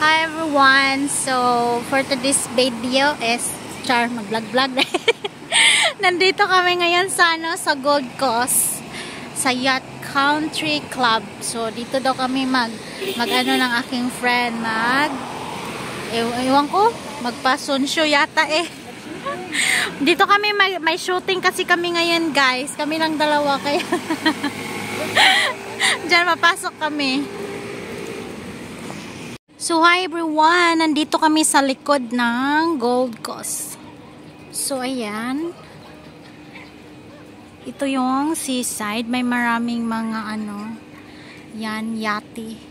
Hi everyone! So, for today's video is mag-vlog. Nandito kami ngayon sa Gold Coast sa Yacht Country Club. So, dito daw kami mag-ano ng aking friend ewan ko, magpa-sunshow yata eh. Dito kami may shooting kasi kami ngayon, guys. Kami lang dalawa kaya diyan mapasok kami. So, hi everyone! Nandito kami sa likod ng Gold Coast. So, ayan. Ito yung seaside. May maraming mga yan, yate.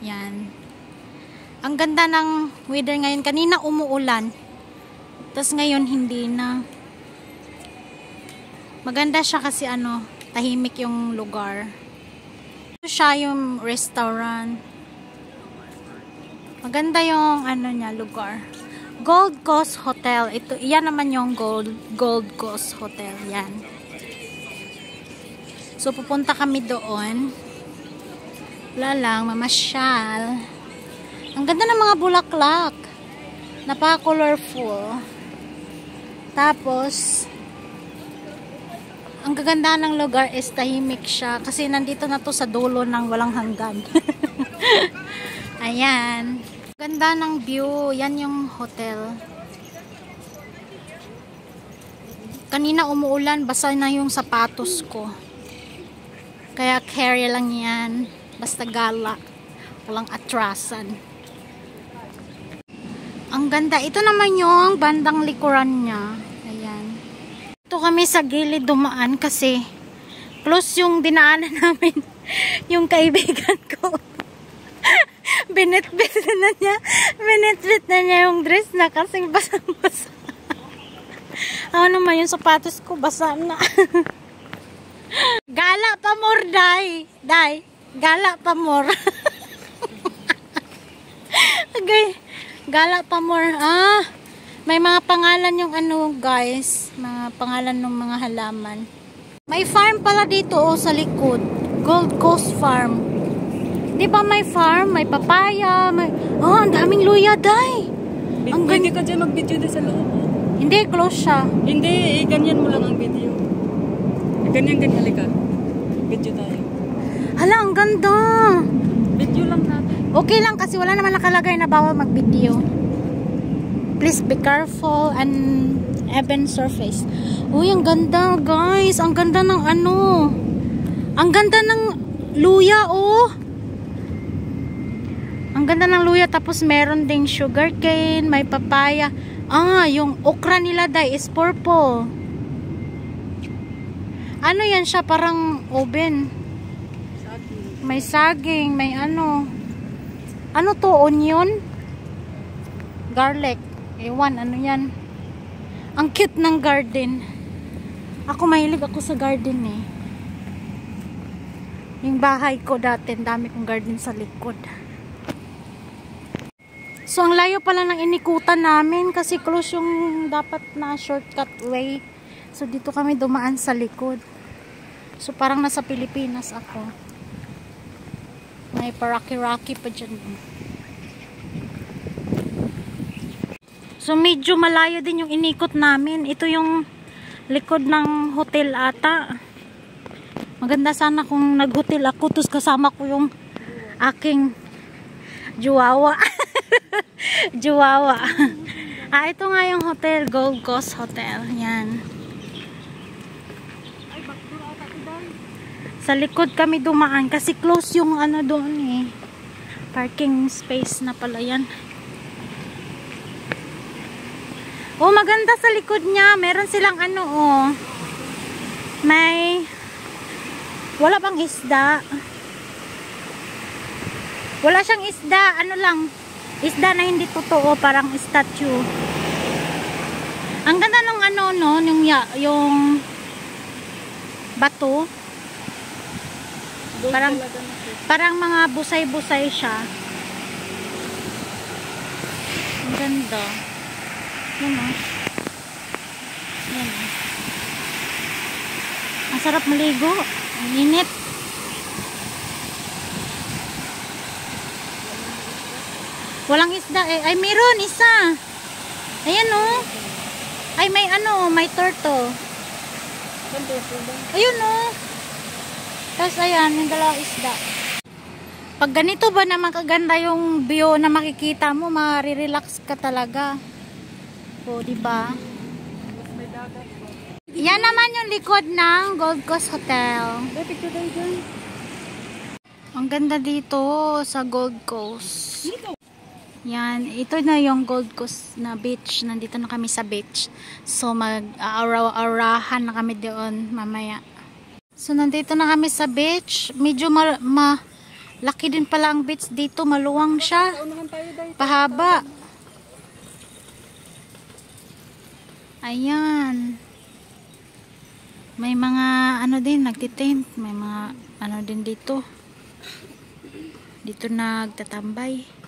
Yan. Ang ganda ng weather ngayon. Kanina umuulan. Tapos ngayon hindi na. Maganda siya kasi tahimik yung lugar. Ito siya yung restaurant. Maganda yung niya lugar. Gold Coast Hotel. Yan naman yung Gold Coast Hotel. Yan. So pupunta kami doon. Wala lang, mamasyal. Ang ganda ng mga bulaklak. Napaka-colorful. Tapos ang gaganda ng lugar is tahimik siya kasi nandito na to sa dulo ng walang hanggan. Ayan. Ganda ng view. Yan yung hotel. Kanina umuulan. Basa na yung sapatos ko. Kaya carry lang yan. Basta gala. Walang atrasan. Ang ganda. Ito naman yung bandang likuran niya. Ayan. Ito kami sa gilid dumaan kasi close yung dinaanan namin. Yung kaibigan ko. Binitbit na niya yung dress na kasi basang-basa. Naman yung sapatos ko basa na. Gala pa more, day. Gala pa more. Okay. Gala pa more. May mga pangalan yung guys. Mga pangalan ng mga halaman. May farm pala dito sa likod. Gold Coast Farm. Di ba may farm, may papaya, ang daming luya, day. Pwede ka dyan mag-video din sa loob. Hindi, close siya. Hindi, ganyan mo lang ang video. Ganyan, halika. Video tayo. Hala, ang ganda. Video lang natin. Okay lang kasi wala naman nakalagay na bawal mag-video. Please be careful and even surface. Uy, ang ganda, guys. Ang ganda ng Ang ganda ng luya, oh. Ang ganda ng luya, tapos meron ding sugarcane, may papaya. Yung okra nila, day, is purple. Ano yan siya? Parang oven. Saging. May saging, may Ano to? Onion? Garlic. Ewan, ano yan? Ang cute ng garden. Mahilig ako sa garden eh. Yung bahay ko dati, dami kong garden sa likod. So, ang layo pala ng inikutan namin kasi close yung dapat na shortcut way. So, dito kami dumaan sa likod. So, parang nasa Pilipinas ako. May paraki-raki pa dyan. So, medyo malayo din yung inikot namin. Ito yung likod ng hotel ata. Maganda sana kung nag-hotel ako. Tapos kasama ko yung aking juwawa. Juwawa. Ito nga yung hotel, Gold Coast Hotel. Yan. Sa likod kami dumaan kasi close yung doon eh. Parking space na pala yan. Oh, maganda sa likod niya. Meron silang may wala bang isda? Wala siyang isda. Isda na hindi totoo, parang statue. Ang ganda ng yung bato. Parang mga busay-busay siya. Ang ganda. Yan o. Ang sarap maligo. Ang init. Walang isda eh. Ay, meron isa. Ayan oh. Ay, may ano, may turtle. Ayun oh. Tapos ayan, yung dalawang isda. Pag ganito ba na makaganda yung view na makikita mo, marirelax ka talaga. O, diba? Yan naman yung likod ng Gold Coast Hotel. Ang ganda dito sa Gold Coast. Yan, ito na yung Gold Coast na beach. Nandito na kami sa beach. So, mag-aarahan na kami doon mamaya. So, nandito na kami sa beach. Medyo laki din pala ang beach dito. Maluwang siya. Pahaba. Ayan. May mga ano din, nagtitent. May mga ano din dito. Dito nagtatambay.